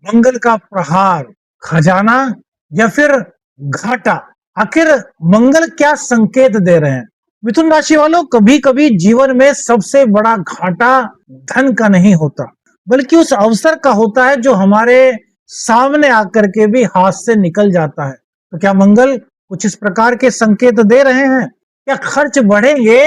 मंगल का प्रहार, खजाना या फिर घाटा? आखिर मंगल क्या संकेत दे रहे हैं? मिथुन राशि वालों, कभी कभी जीवन में सबसे बड़ा घाटा धन का नहीं होता, बल्कि उस अवसर का होता है जो हमारे सामने आकर के भी हाथ से निकल जाता है। तो क्या मंगल कुछ इस प्रकार के संकेत दे रहे हैं? क्या खर्च बढ़ेंगे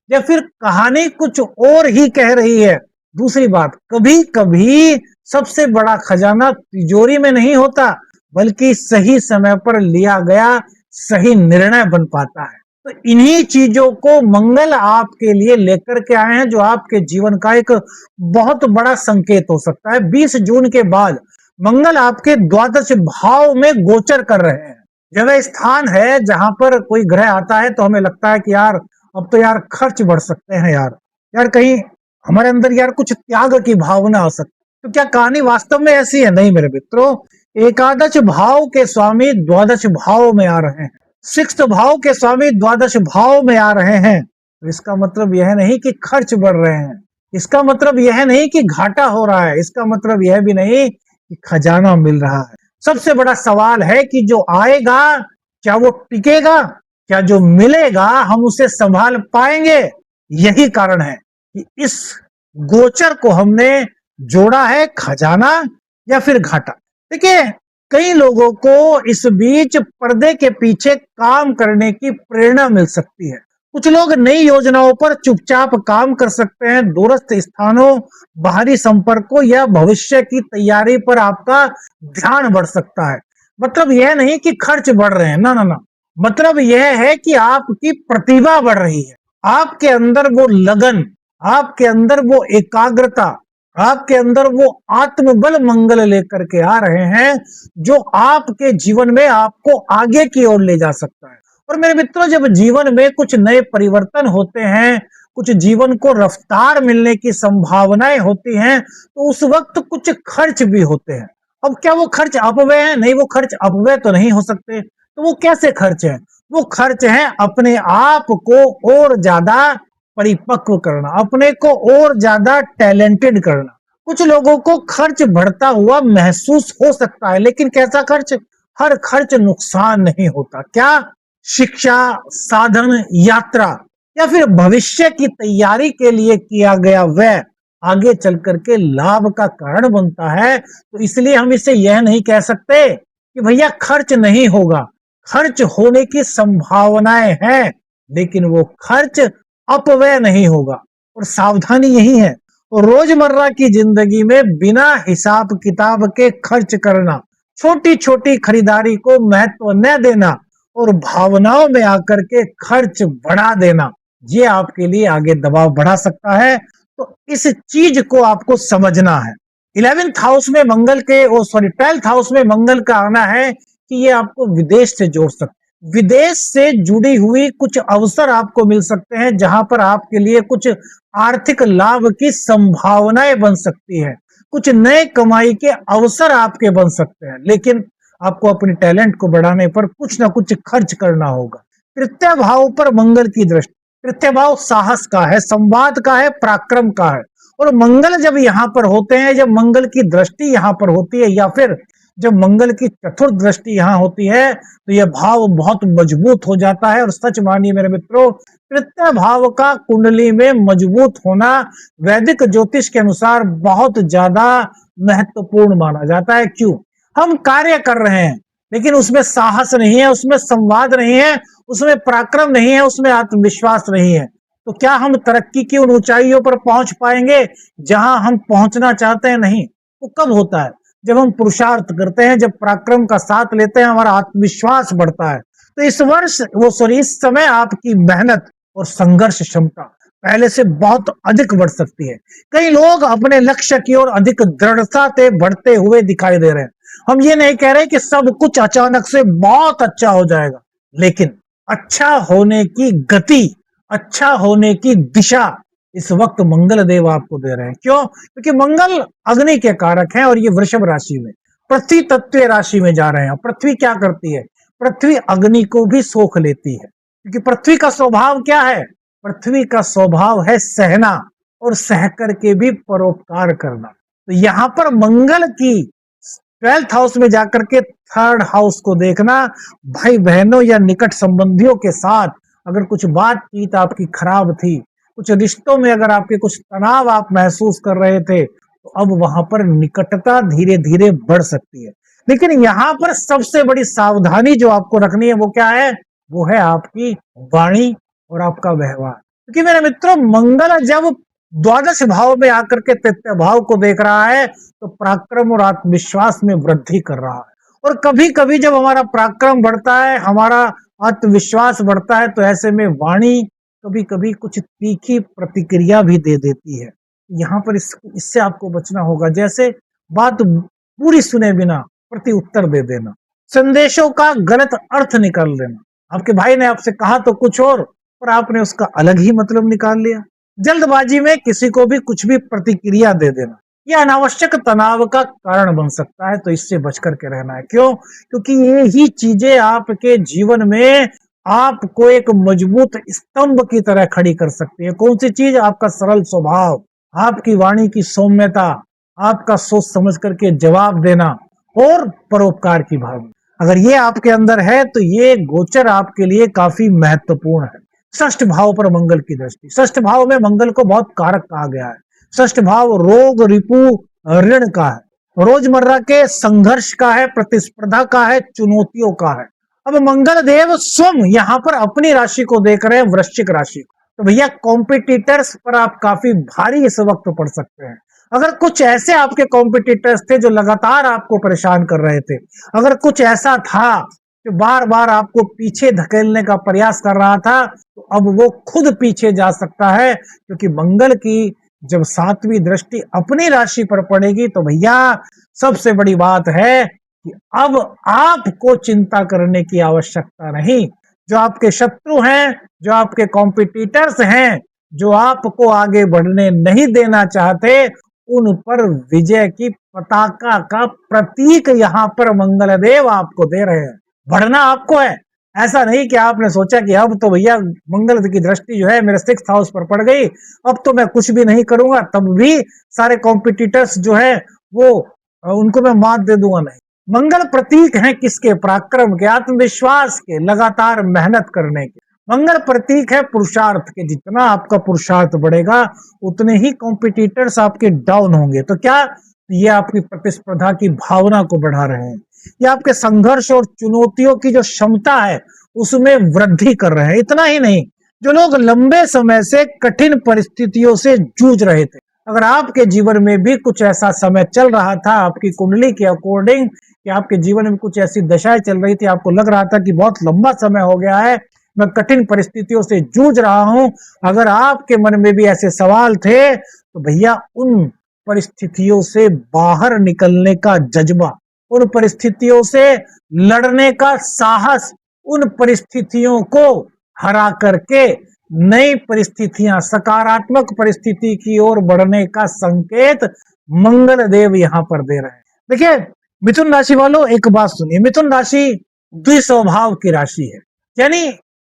या फिर कहानी कुछ और ही कह रही है? दूसरी बात, कभी कभी सबसे बड़ा खजाना तिजोरी में नहीं होता, बल्कि सही समय पर लिया गया सही निर्णय बन पाता है। तो इन्हीं चीजों को मंगल आपके लिए लेकर के आए हैं, जो आपके जीवन का एक बहुत बड़ा संकेत हो सकता है। 20 जून के बाद मंगल आपके द्वादश भाव में गोचर कर रहे हैं। जब वह स्थान है जहां पर कोई ग्रह आता है तो हमें लगता है कि यार अब तो यार खर्च बढ़ सकते हैं, यार कहीं हमारे अंदर यार कुछ त्याग की भावना आ सकती। तो क्या कहानी वास्तव में ऐसी है? नहीं मेरे मित्रों, एकादश भाव के स्वामी द्वादश भाव में आ रहे हैं, सिक्स्थ भाव के स्वामी द्वादश भाव में आ रहे हैं। तो इसका मतलब यह नहीं कि खर्च बढ़ रहे हैं, इसका मतलब यह नहीं कि घाटा हो रहा है, इसका मतलब यह भी नहीं कि खजाना मिल रहा है। सबसे बड़ा सवाल है कि जो आएगा क्या वो टिकेगा? क्या जो मिलेगा हम उसे संभाल पाएंगे? यही कारण है कि इस गोचर को हमने जोड़ा है खजाना या फिर घाटा। देखिए, कई लोगों को इस बीच पर्दे के पीछे काम करने की प्रेरणा मिल सकती है। कुछ लोग नई योजनाओं पर चुपचाप काम कर सकते हैं, दूरस्थ स्थानों, बाहरी संपर्कों या भविष्य की तैयारी पर आपका ध्यान बढ़ सकता है। मतलब यह नहीं कि खर्च बढ़ रहे हैं, ना ना ना, मतलब यह है कि आपकी प्रतिभा बढ़ रही है, आपके अंदर वो लगन, आपके अंदर वो एकाग्रता, आपके अंदर वो आत्मबल मंगल लेकर के आ रहे हैं, जो आपके जीवन में आपको आगे की ओर ले जा सकता है। और मेरे मित्रों, जब जीवन में कुछ नए परिवर्तन होते हैं, कुछ जीवन को रफ्तार मिलने की संभावनाएं होती हैं, तो उस वक्त कुछ खर्च भी होते हैं। अब क्या वो खर्च अपव्यय है? नहीं, वो खर्च अपव्यय तो नहीं हो सकते। तो वो कैसे खर्च है? वो खर्च है अपने आप को और ज्यादा परिपक्व करना, अपने को और ज्यादा टैलेंटेड करना। कुछ लोगों को खर्च बढ़ता हुआ महसूस हो सकता है, लेकिन कैसा खर्च? हर खर्च नुकसान नहीं होता। क्या? शिक्षा, साधन, यात्रा या फिर भविष्य की तैयारी के लिए किया गया व्यय आगे चल करके लाभ का कारण बनता है। तो इसलिए हम इसे यह नहीं कह सकते कि भैया खर्च नहीं होगा। खर्च होने की संभावनाएं हैं, लेकिन वो खर्च अपव्यय नहीं होगा। और सावधानी यही है, और रोजमर्रा की जिंदगी में बिना हिसाब किताब के खर्च करना, छोटी छोटी खरीदारी को महत्व न देना और भावनाओं में आकर के खर्च बढ़ा देना, ये आपके लिए आगे दबाव बढ़ा सकता है। तो इस चीज को आपको समझना है। 11th हाउस में मंगल के, ओ सॉरी, 12th हाउस में मंगल का आना है कि ये आपको विदेश से जोड़ सकते, विदेश से जुड़ी हुई कुछ अवसर आपको मिल सकते हैं, जहां पर आपके लिए कुछ आर्थिक लाभ की संभावनाएं बन सकती है, कुछ नए कमाई के अवसर आपके बन सकते हैं। लेकिन आपको अपने टैलेंट को बढ़ाने पर कुछ ना कुछ खर्च करना होगा। तृतीय भाव पर मंगल की दृष्टि, तृतीय भाव साहस का है, संवाद का है, पराक्रम का है। और मंगल जब यहां पर होते हैं, जब मंगल की दृष्टि यहां पर होती है, या फिर जब मंगल की चतुर्थ दृष्टि यहां होती है, तो यह भाव बहुत मजबूत हो जाता है। और सच मानिए मेरे मित्रों, तृतीय भाव का कुंडली में मजबूत होना वैदिक ज्योतिष के अनुसार बहुत ज्यादा महत्वपूर्ण माना जाता है। क्यों? हम कार्य कर रहे हैं, लेकिन उसमें साहस नहीं है, उसमें संवाद नहीं है, उसमें पराक्रम नहीं है, उसमें आत्मविश्वास नहीं है। तो क्या हम तरक्की की उन ऊंचाइयों पर पहुंच पाएंगे जहां हम पहुंचना चाहते हैं? नहीं। वो कब होता है? जब हम पुरुषार्थ करते हैं, जब पराक्रम का साथ लेते हैं, हमारा आत्मविश्वास बढ़ता है। तो इस वर्ष, वो सॉरी, इस समय आपकी मेहनत और संघर्ष क्षमता पहले से बहुत अधिक बढ़ सकती है। कई लोग अपने लक्ष्य की ओर अधिक दृढ़ता से बढ़ते हुए दिखाई दे रहे हैं। हम ये नहीं कह रहे कि सब कुछ अचानक से बहुत अच्छा हो जाएगा, लेकिन अच्छा होने की गति, अच्छा होने की दिशा इस वक्त मंगल देव आपको दे रहे हैं। क्यों? क्योंकि मंगल अग्नि के कारक हैं, और ये वृषभ राशि में, पृथ्वी तत्व राशि में जा रहे हैं। पृथ्वी क्या करती है? पृथ्वी अग्नि को भी सोख लेती है, क्योंकि पृथ्वी का स्वभाव क्या है? पृथ्वी का स्वभाव है सहना, और सह करके भी परोपकार करना। तो यहां पर मंगल की 12th हाउस में जाकर के 3rd हाउस को देखना, भाई बहनों या निकट संबंधियों के साथ अगर कुछ बातचीत आपकी खराब थी, कुछ रिश्तों में अगर आपके कुछ तनाव आप महसूस कर रहे थे, तो अब वहां पर निकटता धीरे धीरे बढ़ सकती है। लेकिन यहाँ पर सबसे बड़ी सावधानी जो आपको रखनी है वो क्या है? वो है आपकी वाणी और आपका व्यवहार। क्योंकि मेरे मित्रों, मंगल जब द्वादश भाव में आकर के तृतीय भाव को देख रहा है, तो पराक्रम और आत्मविश्वास में वृद्धि कर रहा है। और कभी कभी जब हमारा पराक्रम बढ़ता है, हमारा आत्मविश्वास बढ़ता है, तो ऐसे में वाणी कभी कभी कुछ तीखी प्रतिक्रिया भी दे देती है। यहाँ पर इससे आपको बचना होगा। जैसे बात पूरी सुने बिना प्रति उत्तर दे देना, संदेशों का गलत अर्थ निकाल देना। आपके भाई ने आपसे कहा तो कुछ और, पर आपने उसका अलग ही मतलब निकाल लिया। जल्दबाजी में किसी को भी कुछ भी प्रतिक्रिया दे देना, यह अनावश्यक तनाव का कारण बन सकता है। तो इससे बच करके रहना है। क्यों? क्योंकि ये ही चीजें आपके जीवन में आपको एक मजबूत स्तंभ की तरह खड़ी कर सकती है। कौन सी चीज? आपका सरल स्वभाव, आपकी वाणी की सौम्यता, आपका सोच समझ करके जवाब देना और परोपकार की भावना। अगर ये आपके अंदर है तो ये गोचर आपके लिए काफी महत्वपूर्ण है। षष्ठ भाव पर मंगल की दृष्टि, षष्ठ भाव में मंगल को बहुत कारक कहा गया है। षष्ठ भाव रोग, रिपु, ऋण का है, रोजमर्रा के संघर्ष का है, प्रतिस्पर्धा का है, चुनौतियों का है। अब मंगल देव स्वयं यहाँ पर अपनी राशि को देख रहे हैं, वृश्चिक राशि को। तो भैया कॉम्पिटिटर्स पर आप काफी भारी इस वक्त पड़ सकते हैं। अगर कुछ ऐसे आपके कॉम्पिटिटर्स थे जो लगातार आपको परेशान कर रहे थे, अगर कुछ ऐसा था जो बार बार आपको पीछे धकेलने का प्रयास कर रहा था, तो अब वो खुद पीछे जा सकता है। क्योंकि मंगल की जब 7वीं दृष्टि अपनी राशि पर पड़ेगी, तो भैया सबसे बड़ी बात है कि अब आपको चिंता करने की आवश्यकता नहीं। जो आपके शत्रु हैं, जो आपके कॉम्पिटिटर्स हैं, जो आपको आगे बढ़ने नहीं देना चाहते, उन पर विजय की पताका का प्रतीक यहाँ पर मंगल देव आपको दे रहे हैं। बढ़ना आपको है। ऐसा नहीं कि आपने सोचा कि अब तो भैया मंगल की दृष्टि जो है मेरे 6th हाउस पर पड़ गई, अब तो मैं कुछ भी नहीं करूंगा, तब भी सारे कॉम्पिटिटर्स जो है वो उनको मैं मात दे दूंगा। नहीं, मंगल प्रतीक है किसके? पराक्रम के, आत्मविश्वास के, लगातार मेहनत करने के। मंगल प्रतीक है पुरुषार्थ के। जितना आपका पुरुषार्थ बढ़ेगा, उतने ही कॉम्पिटिटर्स आपके डाउन होंगे। तो क्या ये आपकी प्रतिस्पर्धा की भावना को बढ़ा रहे हैं, ये आपके संघर्ष और चुनौतियों की जो क्षमता है उसमें वृद्धि कर रहे हैं। इतना ही नहीं, जो लोग लंबे समय से कठिन परिस्थितियों से जूझ रहे थे, अगर आपके जीवन में भी कुछ ऐसा समय चल रहा था आपकी कुंडली के अकॉर्डिंग, कि आपके जीवन में कुछ ऐसी दशाएं चल रही थी, आपको लग रहा था कि बहुत लंबा समय हो गया है, मैं कठिन परिस्थितियों से जूझ रहा हूं, अगर आपके मन में भी ऐसे सवाल थे, तो भैया उन परिस्थितियों से बाहर निकलने का जज्बा, उन परिस्थितियों से लड़ने का साहस, उन परिस्थितियों को हरा करके नई परिस्थितियां, सकारात्मक परिस्थिति की ओर बढ़ने का संकेत मंगल देव यहां पर दे रहे हैं। देखिए मिथुन राशि वालों, एक बात सुनिए, मिथुन राशि द्विस्वभाव की राशि है। यानी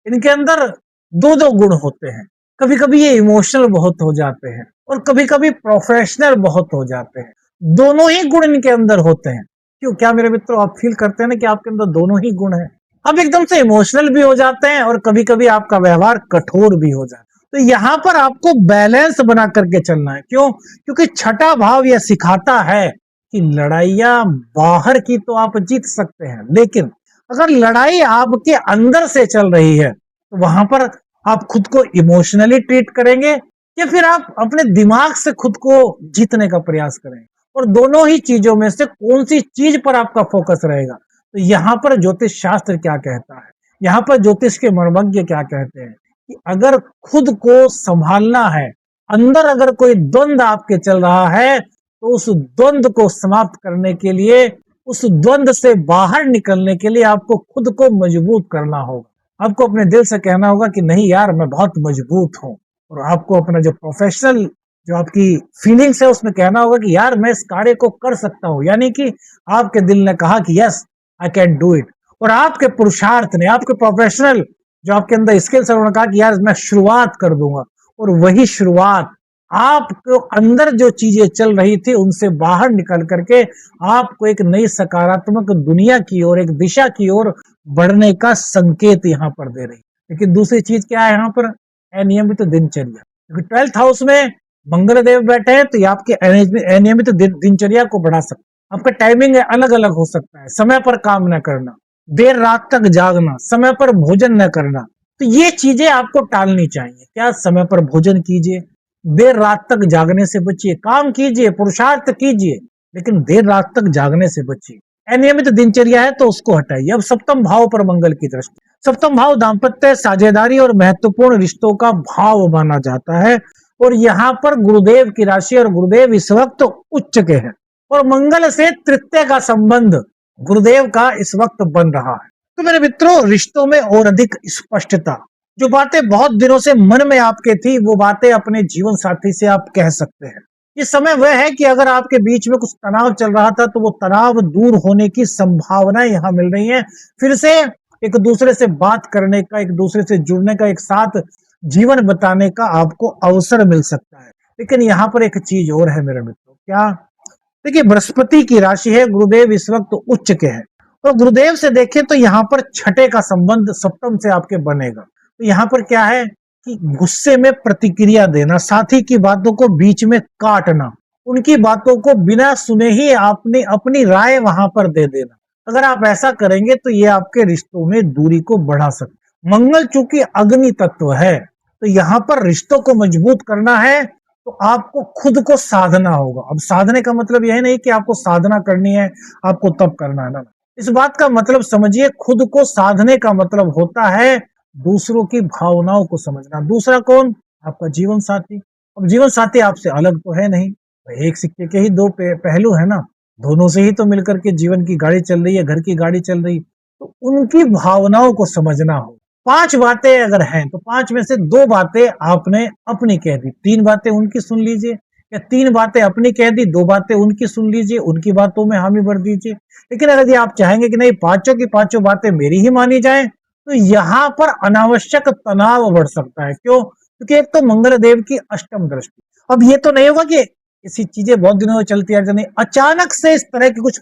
इनके अंदर दो दो गुण होते हैं। कभी कभी ये इमोशनल बहुत हो जाते हैं और कभी कभी प्रोफेशनल बहुत हो जाते हैं। दोनों ही गुण इनके अंदर होते हैं। क्यों? क्या मेरे मित्रों आप फील करते हैं ना कि आपके अंदर दोनों ही गुण है? आप एकदम से इमोशनल भी हो जाते हैं और कभी कभी आपका व्यवहार कठोर भी हो जाता है। तो यहाँ पर आपको बैलेंस बना करके चलना है। क्यों? क्योंकि छठा भाव यह सिखाता है कि लड़ाइयां बाहर की तो आप जीत सकते हैं, लेकिन अगर लड़ाई आपके अंदर से चल रही है, तो वहां पर आप खुद को इमोशनली ट्रीट करेंगे या फिर आप अपने दिमाग से खुद को जीतने का प्रयास करेंगे, और दोनों ही चीजों में से कौन सी चीज पर आपका फोकस रहेगा। तो यहाँ पर ज्योतिष शास्त्र क्या कहता है, यहाँ पर ज्योतिष के मर्मज्ञ क्या कहते हैं कि अगर खुद को संभालना है, अंदर अगर कोई द्वंद आपके चल रहा है, तो उस द्वंद को समाप्त करने के लिए, उस द्वंद से बाहर निकलने के लिए आपको खुद को मजबूत करना होगा। आपको अपने दिल से कहना होगा कि नहीं यार, मैं बहुत मजबूत हूं। और आपको अपना जो प्रोफेशनल, जो आपकी फीलिंग्स है, उसमें कहना होगा कि यार मैं इस कार्य को कर सकता हूं। यानी कि आपके दिल ने कहा कि yes I can do it, और आपके पुरुषार्थ ने, आपके प्रोफेशनल जो आपके अंदर स्किल्स है, उन्होंने कहा कि यार मैं शुरुआत कर दूंगा। और वही शुरुआत आपको अंदर जो चीजें चल रही थी उनसे बाहर निकल करके आपको एक नई सकारात्मक दुनिया की ओर, एक दिशा की ओर बढ़ने का संकेत यहाँ पर दे रही है। लेकिन दूसरी चीज क्या है यहाँ पर, अनियमित दिनचर्या, क्योंकि 12th हाउस में मंगल देव बैठे हैं तो ये आपके अनियमित दिनचर्या को बढ़ा सकते हैं। आपका टाइमिंग अलग अलग हो सकता है, समय पर काम न करना, देर रात तक जागना, समय पर भोजन न करना, तो ये चीजें आपको टालनी चाहिए। क्या, समय पर भोजन कीजिए, देर रात तक जागने से बचिए, काम कीजिए, पुरुषार्थ कीजिए, लेकिन देर रात तक जागने से बचिए। अनियमित दिनचर्या है तो उसको हटाइए। अब सप्तम भाव पर मंगल की दृष्टि, सप्तम भाव दाम्पत्य, साझेदारी और महत्वपूर्ण रिश्तों का भाव माना जाता है, और यहाँ पर गुरुदेव की राशि, और गुरुदेव इस वक्त उच्च के हैं, और मंगल से तृतीय का संबंध गुरुदेव का इस वक्त बन रहा है। तो मेरे मित्रों, रिश्तों में और अधिक स्पष्टता, जो बातें बहुत दिनों से मन में आपके थी, वो बातें अपने जीवन साथी से आप कह सकते हैं। ये समय वह है कि अगर आपके बीच में कुछ तनाव चल रहा था तो वो तनाव दूर होने की संभावनाएं यहाँ मिल रही हैं। फिर से एक दूसरे से बात करने का, एक दूसरे से जुड़ने का, एक साथ जीवन बताने का आपको अवसर मिल सकता है। लेकिन यहाँ पर एक चीज और है मेरे मित्रों, क्या, देखिए बृहस्पति की राशि है, गुरुदेव इस वक्त उच्च के हैं, और गुरुदेव से देखें तो यहाँ पर छठे का संबंध सप्तम से आपके बनेगा। तो यहाँ पर क्या है कि गुस्से में प्रतिक्रिया देना, साथी की बातों को बीच में काटना, उनकी बातों को बिना सुने ही आपने अपनी राय वहां पर दे देना, अगर आप ऐसा करेंगे तो ये आपके रिश्तों में दूरी को बढ़ा सकते। मंगल चूंकि अग्नि तत्व है, तो यहाँ पर रिश्तों को मजबूत करना है तो आपको खुद को साधना होगा। अब साधने का मतलब यह नहीं कि आपको साधना करनी है, आपको तप करना है ना, इस बात का मतलब समझिए, खुद को साधने का मतलब होता है दूसरों की भावनाओं को समझना। दूसरा कौन, आपका जीवन साथी। अब जीवन साथी आपसे अलग तो है नहीं, एक सिक्के के ही दो पहलू है ना, दोनों से ही तो मिलकर के जीवन की गाड़ी चल रही है, घर की गाड़ी चल रही, तो उनकी भावनाओं को समझना हो। 5 बातें अगर हैं तो 5 में से 2 बातें आपने अपनी कह दी, 3 बातें उनकी सुन लीजिए, या 3 बातें अपनी कह दी, 2 बातें उनकी सुन लीजिए, उनकी बातों में हामी भर दीजिए। लेकिन अगर ये आप चाहेंगे कि नहीं, पांचों की पांचों बातें मेरी ही मानी जाएं, तो यहाँ पर अनावश्यक तनाव बढ़ सकता है। क्यों? क्योंकि एक तो मंगल देव की अष्टम दृष्टि। अब ये तो नहीं होगा कि ऐसी चीजें बहुत दिनों से चलती आ रही, अचानक से इस तरह की कुछ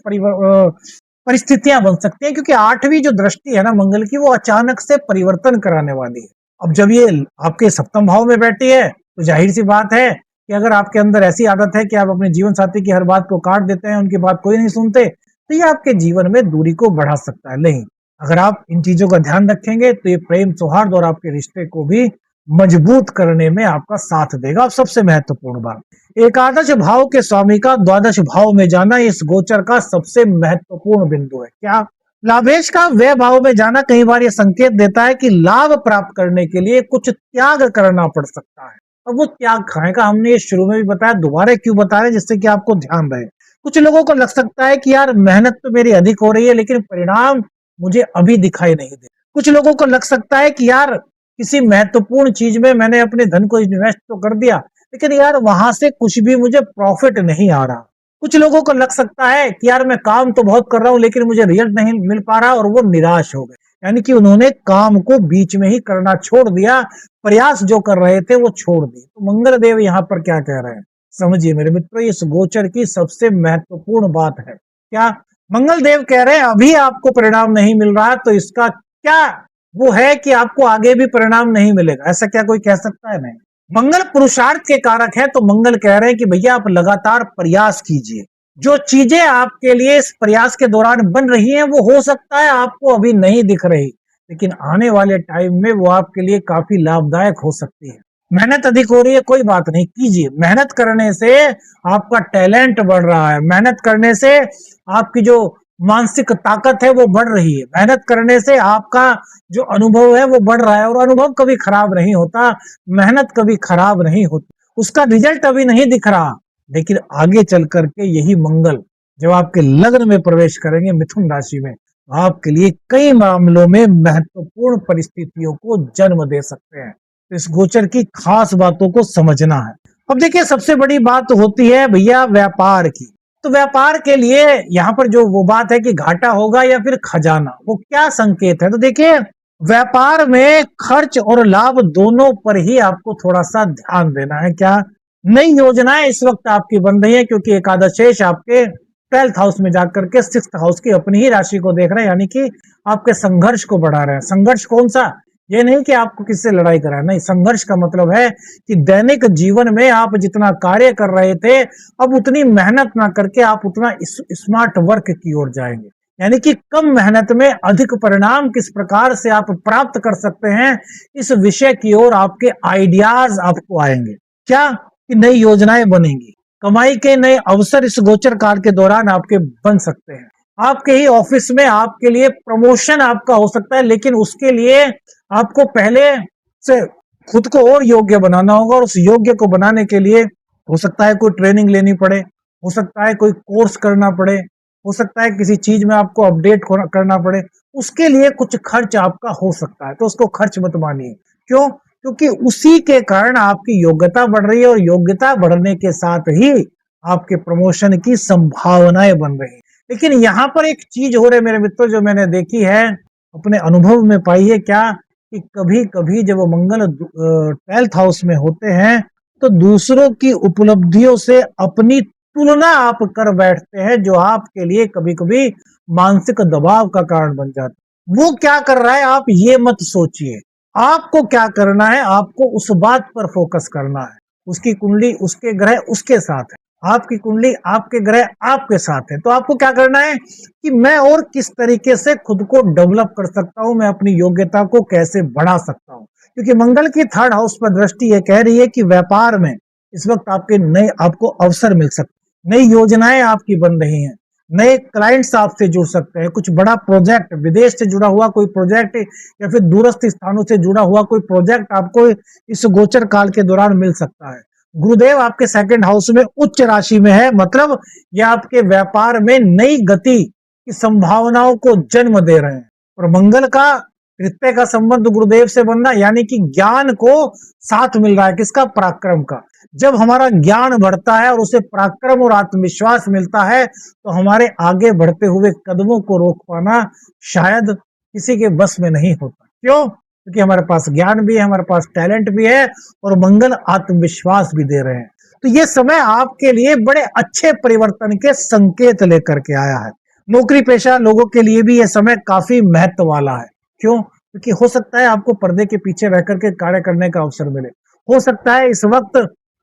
परिस्थितियां बन सकती हैं, क्योंकि 8वीं जो दृष्टि है ना मंगल की, वो अचानक से परिवर्तन कराने वाली है। अब जब ये आपके सप्तम भाव में बैठी है तो जाहिर सी बात है कि अगर आपके अंदर ऐसी आदत है कि आप अपने जीवन साथी की हर बात को काट देते हैं, उनकी बात कोई नहीं सुनते, तो ये आपके जीवन में दूरी को बढ़ा सकता है। नहीं, अगर आप इन चीजों का ध्यान रखेंगे तो ये प्रेम सौहार्द और आपके रिश्ते को भी मजबूत करने में आपका साथ देगा। अब सबसे महत्वपूर्ण बात, एकादश भाव के स्वामी का द्वादश भाव में जाना इस गोचर का सबसे महत्वपूर्ण बिंदु है। क्या? लाभेश का व्यय भाव में जाना कई बार यह संकेत देता है कि लाभ प्राप्त करने के लिए कुछ त्याग करना पड़ सकता है। अब वो त्याग खाने का हमने ये शुरू में भी बताया, दोबारा क्यों बता रहे, जिससे कि आपको ध्यान रहे। कुछ लोगों को लग सकता है कि यार मेहनत तो मेरी अधिक हो रही है लेकिन परिणाम मुझे अभी दिखाई नहीं दे। कुछ लोगों को लग सकता है कि यार किसी महत्वपूर्ण चीज में मैंने अपने धन को इन्वेस्ट तो कर दिया, लेकिन यार वहां से कुछ भी मुझे प्रॉफिट नहीं आ रहा। कुछ लोगों को लग सकता है कि यार मैं काम तो बहुत कर रहा हूं लेकिन मुझे रिजल्ट नहीं मिल पा रहा, और वो निराश हो गए, यानी कि उन्होंने काम को बीच में ही करना छोड़ दिया, प्रयास जो कर रहे थे वो छोड़ दिए। तो मंगल देव यहाँ पर क्या कह रहे हैं, समझिए मेरे मित्रों, इस गोचर की सबसे महत्वपूर्ण बात है। क्या? मंगल देव कह रहे हैं अभी आपको परिणाम नहीं मिल रहा, तो इसका क्या वो है कि आपको आगे भी परिणाम नहीं मिलेगा, ऐसा क्या कोई कह सकता है? नहीं। मंगल पुरुषार्थ के कारक है, तो मंगल कह रहे हैं कि भैया आप लगातार प्रयास कीजिए। जो चीजें आपके लिए इस प्रयास के दौरान बन रही हैं वो हो सकता है आपको अभी नहीं दिख रही, लेकिन आने वाले टाइम में वो आपके लिए काफी लाभदायक हो सकती है। मेहनत अधिक हो रही है, कोई बात नहीं, कीजिए। मेहनत करने से आपका टैलेंट बढ़ रहा है, मेहनत करने से आपकी जो मानसिक ताकत है वो बढ़ रही है, मेहनत करने से आपका जो अनुभव है वो बढ़ रहा है, और अनुभव कभी खराब नहीं होता, मेहनत कभी खराब नहीं होती। उसका रिजल्ट अभी नहीं दिख रहा, लेकिन आगे चल करके यही मंगल जब आपके लग्न में प्रवेश करेंगे मिथुन राशि में, आपके लिए कई मामलों में महत्वपूर्ण परिस्थितियों को जन्म दे सकते हैं। तो इस गोचर की खास बातों को समझना है। अब देखिए, सबसे बड़ी बात होती है भैया व्यापार की। तो व्यापार के लिए यहाँ पर जो वो बात है कि घाटा होगा या फिर खजाना, वो क्या संकेत है? तो देखिए, व्यापार में खर्च और लाभ दोनों पर ही आपको थोड़ा सा ध्यान देना है। क्या? नई योजनाएं इस वक्त आपकी बन रही है क्योंकि एकादशेष आपके 12th हाउस में जाकर के 6th हाउस की अपनी ही राशि को देख रहे हैं, यानी कि आपके संघर्ष को बढ़ा रहे हैं। संघर्ष कौन सा? ये नहीं कि आपको किससे लड़ाई करा, नहीं, संघर्ष का मतलब है कि दैनिक जीवन में आप जितना कार्य कर रहे थे, अब उतनी मेहनत ना करके आप उतना स्मार्ट वर्क की ओर जाएंगे, यानी कि कम मेहनत में अधिक परिणाम किस प्रकार से आप प्राप्त कर सकते हैं, इस विषय की ओर आपके आइडियाज आपको आएंगे। क्या? कि नई योजनाएं बनेंगी, कमाई के नए अवसर इस गोचर काल के दौरान आपके बन सकते हैं। आपके ही ऑफिस में आपके लिए प्रमोशन आपका हो सकता है, लेकिन उसके लिए आपको पहले से खुद को और योग्य बनाना होगा, और उस योग्य को बनाने के लिए हो सकता है कोई ट्रेनिंग लेनी पड़े, हो सकता है कोई कोर्स करना पड़े, हो सकता है किसी चीज में आपको अपडेट करना पड़े, उसके लिए कुछ खर्च आपका हो सकता है, तो उसको खर्च मत मानिए। क्यों? क्योंकि उसी के कारण आपकी योग्यता बढ़ रही है, और योग्यता बढ़ने के साथ ही आपके प्रमोशन की संभावनाएं बन रही है। लेकिन यहाँ पर एक चीज हो रही है मेरे मित्रों, जो मैंने देखी है, अपने अनुभव में पाई है, क्या कि कभी कभी जब वो मंगल 12th हाउस में होते हैं, तो दूसरों की उपलब्धियों से अपनी तुलना आप कर बैठते हैं, जो आपके लिए कभी कभी मानसिक दबाव का कारण बन जाता है। वो क्या कर रहा है आप ये मत सोचिए, आपको क्या करना है, आपको उस बात पर फोकस करना है। उसकी कुंडली, उसके ग्रह उसके साथ है, आपकी कुंडली, आपके ग्रह आपके साथ है। तो आपको क्या करना है कि मैं और किस तरीके से खुद को डेवलप कर सकता हूं, मैं अपनी योग्यता को कैसे बढ़ा सकता हूं। क्योंकि मंगल की 3rd हाउस पर दृष्टि ये कह रही है कि व्यापार में इस वक्त आपके नए आपको अवसर मिल सकते, नई योजनाएं आपकी बन रही हैं, नए क्लाइंट्स आपसे जुड़ सकते हैं, कुछ बड़ा प्रोजेक्ट, विदेश से जुड़ा हुआ कोई प्रोजेक्ट या फिर दूरस्थ स्थानों से जुड़ा हुआ कोई प्रोजेक्ट आपको इस गोचर काल के दौरान मिल सकता है। गुरुदेव आपके 2nd हाउस में उच्च राशि में है, मतलब यह आपके व्यापार में नई गति की संभावनाओं को जन्म दे रहे हैं। और मंगल का तृतीय का संबंध गुरुदेव से बनना, यानी कि ज्ञान को साथ मिल रहा है, किसका? पराक्रम का। जब हमारा ज्ञान बढ़ता है और उसे पराक्रम और आत्मविश्वास मिलता है, तो हमारे आगे बढ़ते हुए कदमों को रोक पाना शायद किसी के बस में नहीं होता। क्यों? क्योंकि हमारे पास ज्ञान भी है, हमारे पास टैलेंट भी है, और मंगल आत्मविश्वास भी दे रहे हैं। तो ये समय आपके लिए बड़े अच्छे परिवर्तन के संकेत लेकर के आया है। नौकरी पेशा लोगों के लिए भी यह समय काफी महत्व वाला है। क्यों? क्योंकि हो सकता है आपको पर्दे के पीछे रह करके कार्य करने का अवसर मिले, हो सकता है इस वक्त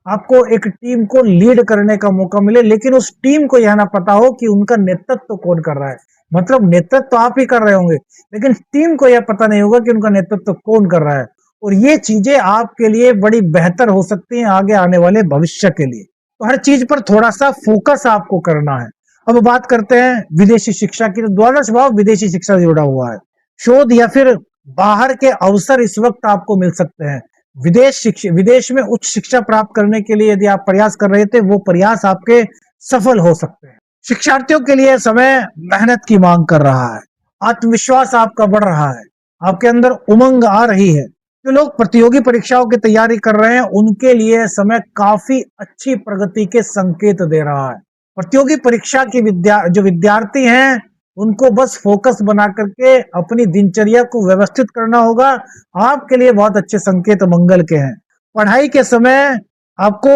आपको एक टीम को लीड करने का मौका मिले, लेकिन उस टीम को यह ना पता हो कि उनका नेतृत्व कौन कर रहा है। मतलब नेतृत्व तो आप ही कर रहे होंगे, लेकिन टीम को यह पता नहीं होगा कि उनका नेतृत्व कौन कर रहा है। और ये चीजें आपके लिए बड़ी बेहतर हो सकती हैं आगे आने वाले भविष्य के लिए। तो हर चीज पर थोड़ा सा फोकस आपको करना है। अब बात करते हैं विदेशी शिक्षा की। तो द्वादश भाव विदेशी शिक्षा से जुड़ा हुआ है। शोध या फिर बाहर के अवसर इस वक्त आपको मिल सकते हैं। विदेश में उच्च शिक्षा प्राप्त करने के लिए यदि आप प्रयास कर रहे थे, वो प्रयास आपके सफल हो सकते हैं। शिक्षार्थियों के लिए समय मेहनत की मांग कर रहा है, आत्मविश्वास आपका बढ़ रहा है, आपके अंदर उमंग आ रही है। जो लोग प्रतियोगी परीक्षाओं की तैयारी कर रहे हैं, उनके लिए समय काफी अच्छी प्रगति के संकेत दे रहा है। प्रतियोगी परीक्षा की जो विद्यार्थी हैं, उनको बस फोकस बना करके अपनी दिनचर्या को व्यवस्थित करना होगा। आपके लिए बहुत अच्छे संकेत मंगल के हैं। पढ़ाई के समय आपको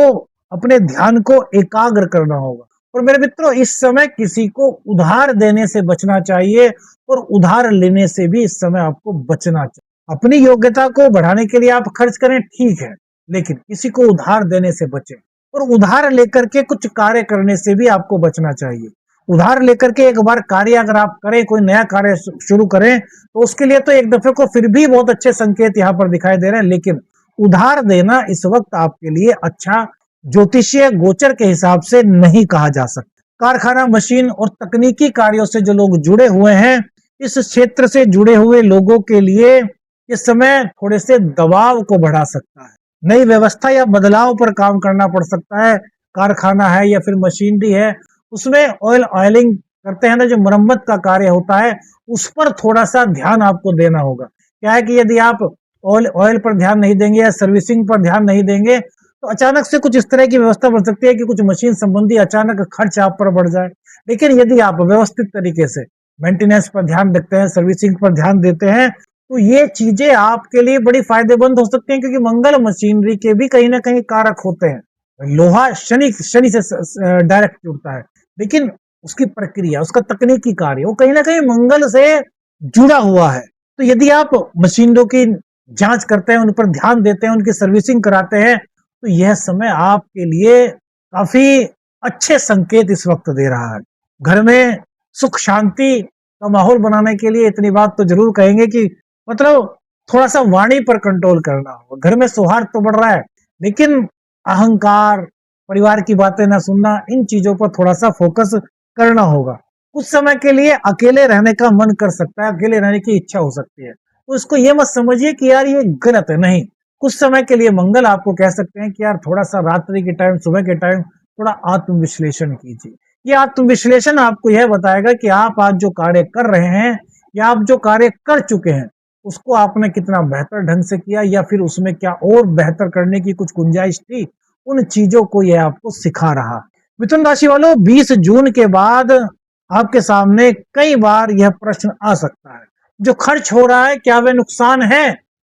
अपने ध्यान को एकाग्र करना होगा। और मेरे मित्रों, इस समय किसी को उधार देने से बचना चाहिए, और उधार लेने से भी इस समय आपको बचना चाहिए। अपनी योग्यता को बढ़ाने के लिए आप खर्च करें, ठीक है, लेकिन किसी को उधार देने से बचें। और उधार लेकर के कुछ कार्य करने से भी आपको बचना चाहिए। उधार लेकर के एक बार कार्य अगर आप करें, कोई नया कार्य शुरू करें, तो उसके लिए तो एक दफे को फिर भी बहुत अच्छे संकेत यहाँ पर दिखाई दे रहे हैं, लेकिन उधार देना इस वक्त आपके लिए अच्छा ज्योतिषीय गोचर के हिसाब से नहीं कहा जा सकता। कारखाना, मशीन और तकनीकी कार्यों से जो लोग जुड़े हुए हैं, इस क्षेत्र से जुड़े हुए लोगों के लिए इस समय थोड़े से दबाव को बढ़ा सकता है। नई व्यवस्था या बदलाव पर काम करना पड़ सकता है। कारखाना है या फिर मशीनरी है, उसमें ऑयलिंग करते हैं ना, जो मरम्मत का कार्य होता है, उस पर थोड़ा सा ध्यान आपको देना होगा। क्या है कि यदि आप ऑयल पर ध्यान नहीं देंगे या सर्विसिंग पर ध्यान नहीं देंगे, तो अचानक से कुछ इस तरह की व्यवस्था बन सकती है कि कुछ मशीन संबंधी अचानक खर्च आप पर बढ़ जाए। लेकिन यदि आप व्यवस्थित तरीके से मेंटेनेंस पर ध्यान देते हैं, सर्विसिंग पर ध्यान देते हैं, तो ये चीजें आपके लिए बड़ी फायदेमंद हो सकती हैं, क्योंकि मंगल मशीनरी के भी कहीं ना कहीं कारक होते हैं। लोहा शनि शनि से डायरेक्ट जुड़ता है, लेकिन उसकी प्रक्रिया, उसका तकनीकी कार्य वो कहीं ना कहीं मंगल से जुड़ा हुआ है। तो यदि आप मशीनों की जांच करते हैं, उन पर ध्यान देते हैं, उनकी सर्विसिंग कराते हैं, तो यह समय आपके लिए काफी अच्छे संकेत इस वक्त दे रहा है। घर में सुख शांति का माहौल बनाने के लिए इतनी बात तो जरूर कहेंगे कि मतलब थोड़ा सा वाणी पर कंट्रोल करना होगा। घर में सौहार्द तो बढ़ रहा है, लेकिन अहंकार, परिवार की बातें ना सुनना, इन चीजों पर थोड़ा सा फोकस करना होगा। कुछ समय के लिए अकेले रहने का मन कर सकता है, अकेले रहने की इच्छा हो सकती है, तो इसको ये मत समझिए कि यार ये गलत है, नहीं। कुछ समय के लिए मंगल आपको कह सकते हैं कि यार थोड़ा सा रात्रि के टाइम, सुबह के टाइम थोड़ा आत्मविश्लेषण कीजिए। ये आत्मविश्लेषण आपको यह बताएगा कि आप आज जो कार्य कर रहे हैं या आप जो कार्य कर चुके हैं, उसको आपने कितना बेहतर ढंग से किया या फिर उसमें क्या और बेहतर करने की कुछ गुंजाइश थी। उन चीजों को यह आपको सिखा रहा। मिथुन राशि वालों, 20 जून के बाद आपके सामने कई बार यह प्रश्न आ सकता है, जो खर्च हो रहा है क्या वह नुकसान है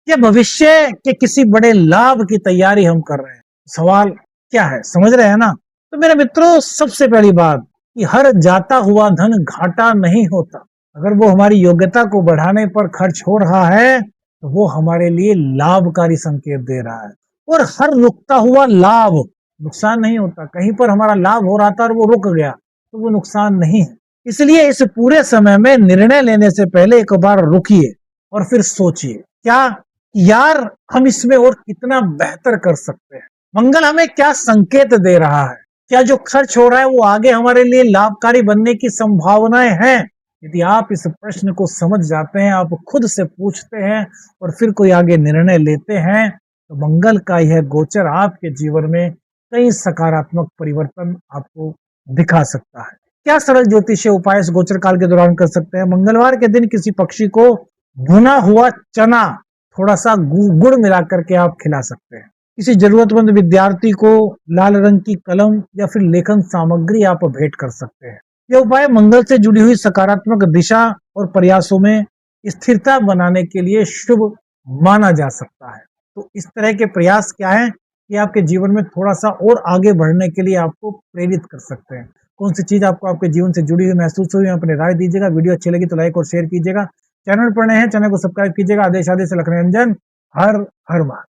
या भविष्य के किसी बड़े लाभ की तैयारी हम कर रहे हैं। सवाल क्या है, समझ रहे हैं ना? तो मेरे मित्रों, सबसे पहली बात कि हर जाता हुआ धन घाटा नहीं होता। अगर वो हमारी योग्यता को बढ़ाने पर खर्च हो रहा है, तो वो हमारे लिए लाभकारी संकेत दे रहा है। और हर रुकता हुआ लाभ नुकसान नहीं होता। कहीं पर हमारा लाभ हो रहा था और वो रुक गया, तो वो नुकसान नहीं है। इसलिए इस पूरे समय में निर्णय लेने से पहले एक बार रुकिए और फिर सोचिए, क्या यार हम इसमें और कितना बेहतर कर सकते हैं। मंगल हमें क्या संकेत दे रहा है, क्या जो खर्च हो रहा है वो आगे हमारे लिए लाभकारी बनने की संभावनाएं हैं। यदि आप इस प्रश्न को समझ जाते हैं, आप खुद से पूछते हैं और फिर कोई आगे निर्णय लेते हैं, तो मंगल का यह गोचर आपके जीवन में कई सकारात्मक परिवर्तन आपको दिखा सकता है। क्या सरल ज्योतिषीय उपाय इस गोचर काल के दौरान कर सकते हैं? मंगलवार के दिन किसी पक्षी को भुना हुआ चना थोड़ा सा गुड़ मिला करके आप खिला सकते हैं। किसी जरूरतमंद विद्यार्थी को लाल रंग की कलम या फिर लेखन सामग्री आप भेंट कर सकते हैं। यह उपाय मंगल से जुड़ी हुई सकारात्मक दिशा और प्रयासों में स्थिरता बनाने के लिए शुभ माना जा सकता है। तो इस तरह के प्रयास क्या है कि आपके जीवन में थोड़ा सा और आगे बढ़ने के लिए आपको प्रेरित कर सकते हैं। कौन सी चीज आपको आपके जीवन से जुड़ी हुई महसूस हुई, अपनी राय दीजिएगा। वीडियो अच्छी लगी तो लाइक और शेयर कीजिएगा। चैनल पर नए हैं, चैनल को सब्सक्राइब कीजिएगा। आदेश आदेश लखनऊ रंजन, हर हर महादेव।